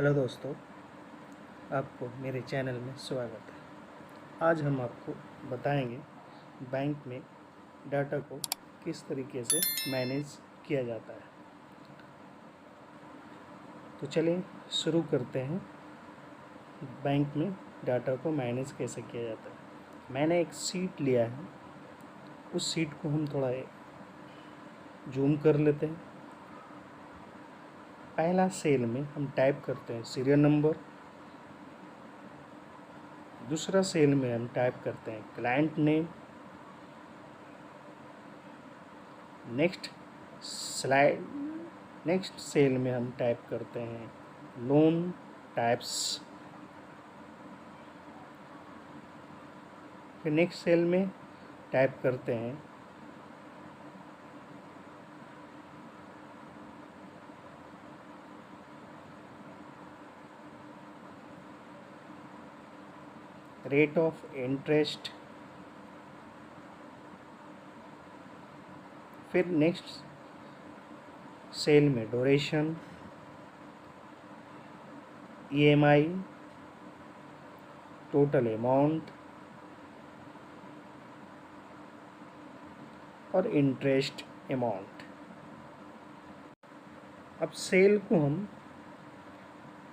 Hello दोस्तों, आपको मेरे चैनल में स्वागत है। आज हम आपको बताएंगे बैंक में डाटा को किस तरीके से मैनेज किया जाता है। तो चलिए शुरू करते हैं। बैंक में डाटा को मैनेज कैसे किया जाता है। मैंने एक सीट लिया है, उस सीट को हम थोड़ा जूम कर लेते हैं। पहला सेल में हम टाइप करते हैं सीरियल नंबर, दूसरा सेल में हम टाइप करते हैं क्लाइंट नेम, नेक्स्ट सेल में हम टाइप करते हैं लोन टाइप्स, फिर नेक्स्ट सेल में टाइप करते हैं रेट ऑफ इंटरेस्ट, फिर नेक्स्ट सेल में ड्यूरेशन, ईएमआई, टोटल अमाउंट और इंटरेस्ट अमाउंट। अब सेल को हम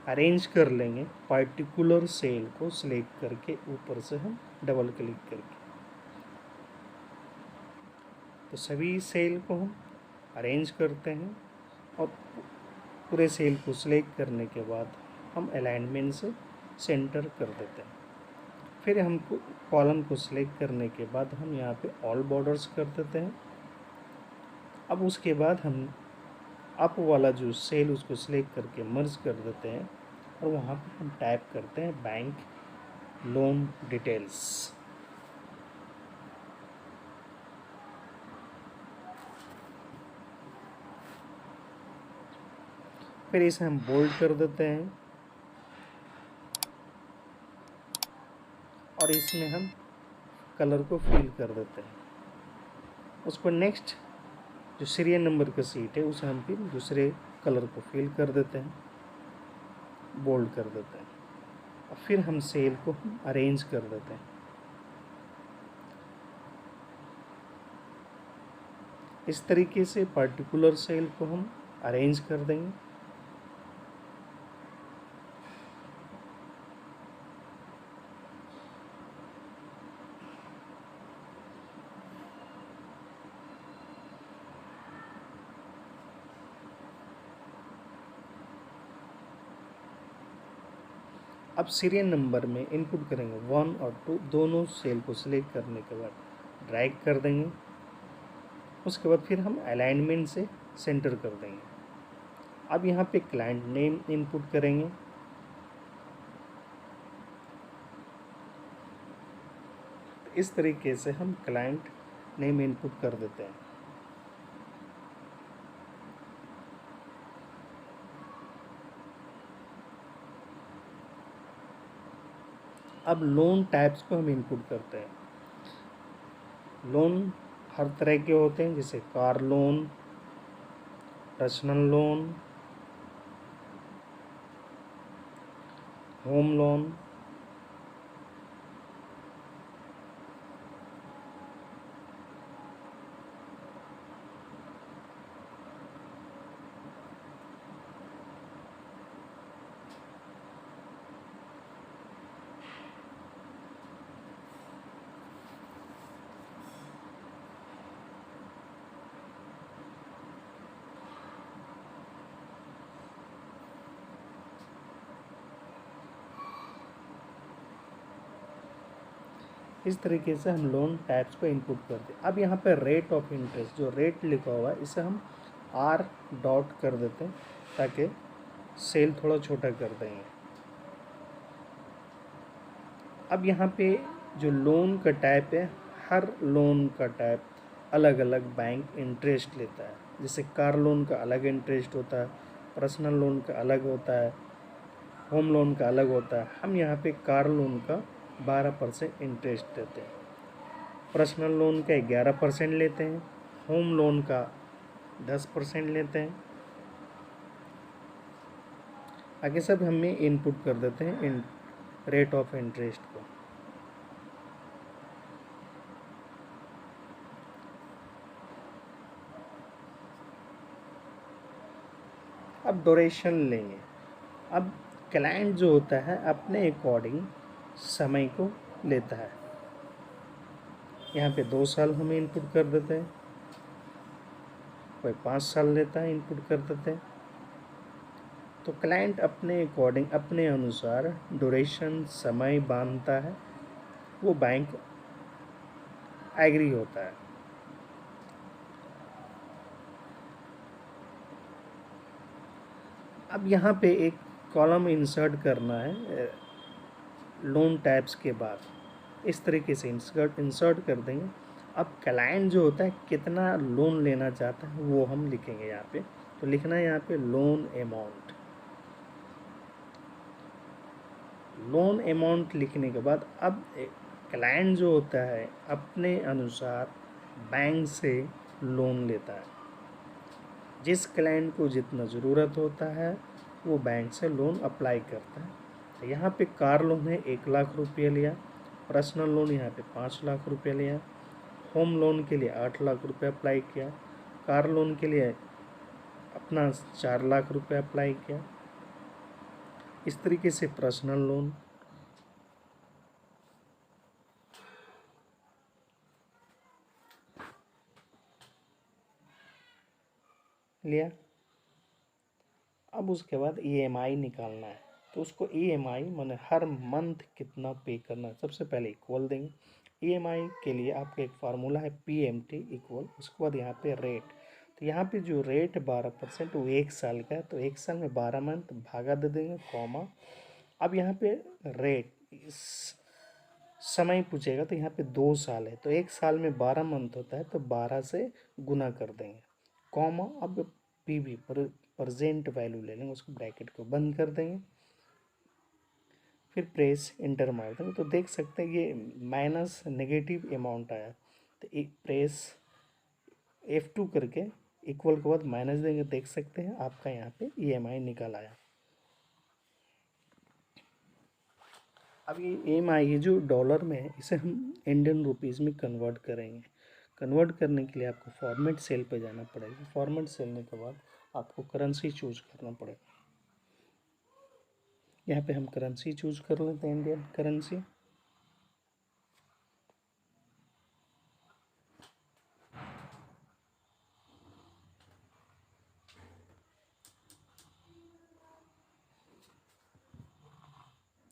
अरेंज कर लेंगे, पर्टिकुलर सेल को सिलेक्ट करके ऊपर से हम डबल क्लिक करके। तो सभी सेल को हम अरेंज करते हैं और पूरे सेल को सिलेक्ट करने के बाद हम अलाइनमेंट से सेंटर कर देते हैं। फिर हमको कॉलम को सिलेक्ट करने के बाद हम यहाँ पे ऑल बॉर्डर्स कर देते हैं। अब उसके बाद हम अप वाला जो सेल उसको सिलेक्ट करके मर्ज कर देते हैं और वहाँ पे हम टाइप करते हैं बैंक लोन डिटेल्स। फिर इसे हम बोल्ड कर देते हैं और इसमें हम कलर को फिल कर देते हैं। उसको नेक्स्ट जो सीरियल नंबर का सीट है उसे हम फिर दूसरे कलर को फिल कर देते हैं, बोल्ड कर देते हैं और फिर हम सेल को अरेंज कर देते हैं। इस तरीके से पर्टिकुलर सेल को हम अरेंज कर देंगे। अब सीरियल नंबर में इनपुट करेंगे 1 और 2, दोनों सेल को सिलेक्ट करने के बाद ड्रैग कर देंगे। उसके बाद फिर हम अलाइनमेंट से सेंटर कर देंगे। अब यहाँ पे क्लाइंट नेम इनपुट करेंगे। इस तरीके से हम क्लाइंट नेम इनपुट कर देते हैं। अब लोन टाइप्स को हम इनपुट करते हैं। लोन हर तरह के होते हैं, जैसे car loan, personal loan, home loan, इस तरीके से हम लोन टाइप्स को इनपुट करते हैं। अब यहाँ पे रेट ऑफ इंटरेस्ट जो रेट लिखा हुआ है इसे हम R डॉट कर देते हैं ताकि सेल थोड़ा छोटा कर देंगे। अब यहाँ पे जो लोन का टाइप है, हर लोन का टाइप अलग अलग बैंक इंटरेस्ट लेता है। जैसे कार लोन का अलग इंटरेस्ट होता है, पर्सनल लोन का अलग होता है, होम लोन का अलग होता है। हम यहाँ पे कार लोन का 12% इंटरेस्ट देते हैं, पर्सनल लोन का 11% लेते हैं, होम लोन का 10% लेते हैं। आगे सब हमें इनपुट कर देते हैं रेट ऑफ इंटरेस्ट को। अब ड्यूरेशन लेंगे। अब क्लाइंट जो होता है अपने अकॉर्डिंग समय को लेता है। यहाँ पे 2 साल हमें इनपुट कर देते हैं, कोई 5 साल लेता है इनपुट कर देते हैं। तो क्लाइंट अपने अकॉर्डिंग अपने अनुसार ड्यूरेशन समय बांधता है, वो बैंक एग्री होता है। अब यहाँ पे एक कॉलम इंसर्ट करना है लोन टाइप्स के बाद। इस तरीके से इंसर्ट कर देंगे। अब क्लाइंट जो होता है कितना लोन लेना चाहता है वो हम लिखेंगे यहाँ पे। तो लिखना है यहाँ पे लोन अमाउंट। लोन अमाउंट लिखने के बाद अब क्लाइंट जो होता है अपने अनुसार बैंक से लोन लेता है। जिस क्लाइंट को जितना ज़रूरत होता है वो बैंक से लोन अप्लाई करता है। तो यहाँ पे कार लोन है 1 लाख रुपये लिया, पर्सनल लोन यहाँ पे 5 लाख रुपये लिया, होम लोन के लिए 8 लाख रुपये अप्लाई किया, कार लोन के लिए अपना 4 लाख रुपये अप्लाई किया। इस तरीके से पर्सनल लोन लिया। अब उसके बाद ईएमआई निकालना है। तो उसको ईएमआई माने हर मंथ कितना पे करना है सबसे पहले इक्वल देंगे। ईएमआई के लिए आपका एक फार्मूला है पीएमटी इक्वल, उसके बाद यहाँ पे रेट। तो यहाँ पे जो रेट 12% वो 1 साल का है, तो 1 साल में 12 मंथ भागा दे देंगे कॉमा। अब यहाँ पे रेट समय पूछेगा तो यहाँ पे 2 साल है, तो 1 साल में 12 मंथ होता है, तो 12 से गुना कर देंगे कॉमा। अब पीवी प्रेजेंट वैल्यू ले लेंगे, उसको ब्रैकेट को बंद कर देंगे, फिर प्रेस इंटर मार देंगे। तो देख सकते हैं ये माइनस नेगेटिव अमाउंट आया। तो एक प्रेस F2 करके इक्वल के बाद माइनस देंगे, देख सकते हैं आपका यहाँ पे ईएमआई निकल आया। अब ये ईएमआई है जो डॉलर में है, इसे हम इंडियन रुपीज़ में कन्वर्ट करेंगे। कन्वर्ट करने के लिए आपको फॉर्मेट सेल पे जाना पड़ेगा। फॉर्मेट सेल के बाद आपको करेंसी चूज करना पड़ेगा। यहाँ पे हम करेंसी चूज कर लेते हैं, इंडियन करेंसी।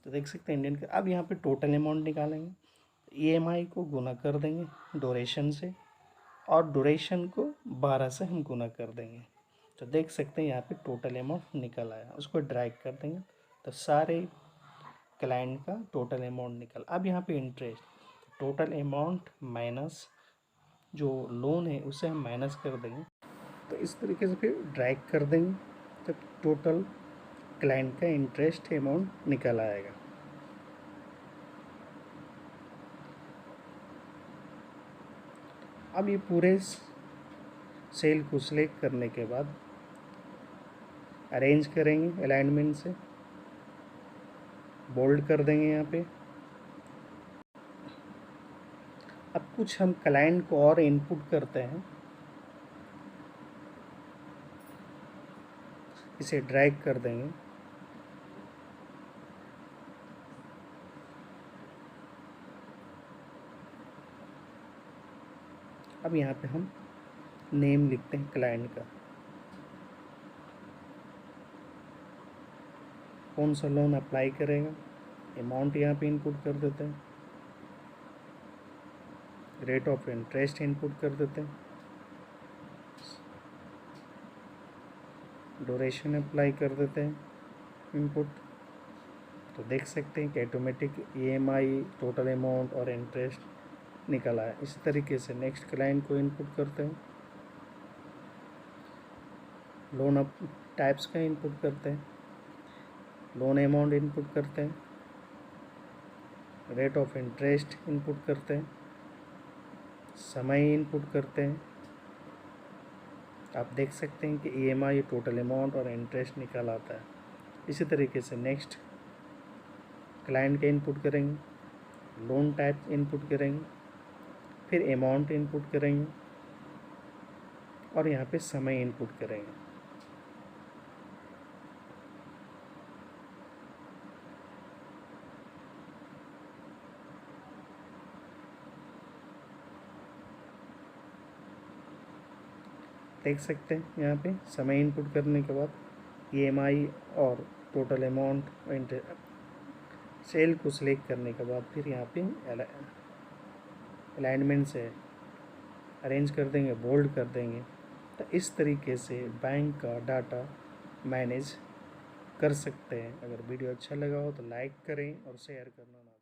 तो देख सकते हैं इंडियन का। अब यहाँ पे टोटल अमाउंट निकालेंगे। ईएमआई को गुना कर देंगे ड्यूरेशन से, और ड्यूरेशन को 12 से हम गुना कर देंगे। तो देख सकते हैं यहाँ पे टोटल अमाउंट निकल आया। उसको ड्रैग कर देंगे तो सारे क्लाइंट का टोटल अमाउंट निकल। अब यहाँ पे इंटरेस्ट, टोटल अमाउंट माइनस जो लोन है उसे हम माइनस कर देंगे। तो इस तरीके से फिर ड्रैग कर देंगे तो टोटल क्लाइंट का इंटरेस्ट अमाउंट निकल आएगा। अब ये पूरे सेल को सिलेक्ट करने के बाद अरेंज करेंगे अलाइनमेंट से, बोल्ड कर देंगे यहाँ पे। अब कुछ हम क्लाइंट को और इनपुट करते हैं, इसे ड्रैग कर देंगे। अब यहाँ पे हम नेम लिखते हैं क्लाइंट का, कौन सा लोन अप्लाई करेगा, अमाउंट यहाँ पे इनपुट कर देते हैं, रेट ऑफ इंटरेस्ट इनपुट कर देते हैं, ड्यूरेशन अप्लाई कर देते हैं इनपुट। तो देख सकते हैं कि ऑटोमेटिक ईएमआई टोटल अमाउंट और इंटरेस्ट निकला है। इस तरीके से नेक्स्ट क्लाइंट को इनपुट करते हैं, लोन अप टाइप्स का इनपुट करते हैं, लोन अमाउंट इनपुट करते हैं, रेट ऑफ इंटरेस्ट इनपुट करते हैं, समय इनपुट करते हैं। आप देख सकते हैं कि ईएमआई टोटल अमाउंट और इंटरेस्ट निकल आता है। इसी तरीके से नेक्स्ट क्लाइंट का इनपुट करेंगे, लोन टाइप इनपुट करेंगे, फिर अमाउंट इनपुट करेंगे और यहाँ पे समय इनपुट करेंगे। देख सकते हैं यहाँ पे समय इनपुट करने के बाद EMI और टोटल अमाउंट सेल को सिलेक्ट करने के बाद फिर यहाँ पे अलाइनमेंट से अरेंज कर देंगे, बोल्ड कर देंगे। तो इस तरीके से बैंक का डाटा मैनेज कर सकते हैं। अगर वीडियो अच्छा लगा हो तो लाइक करें और शेयर करना ना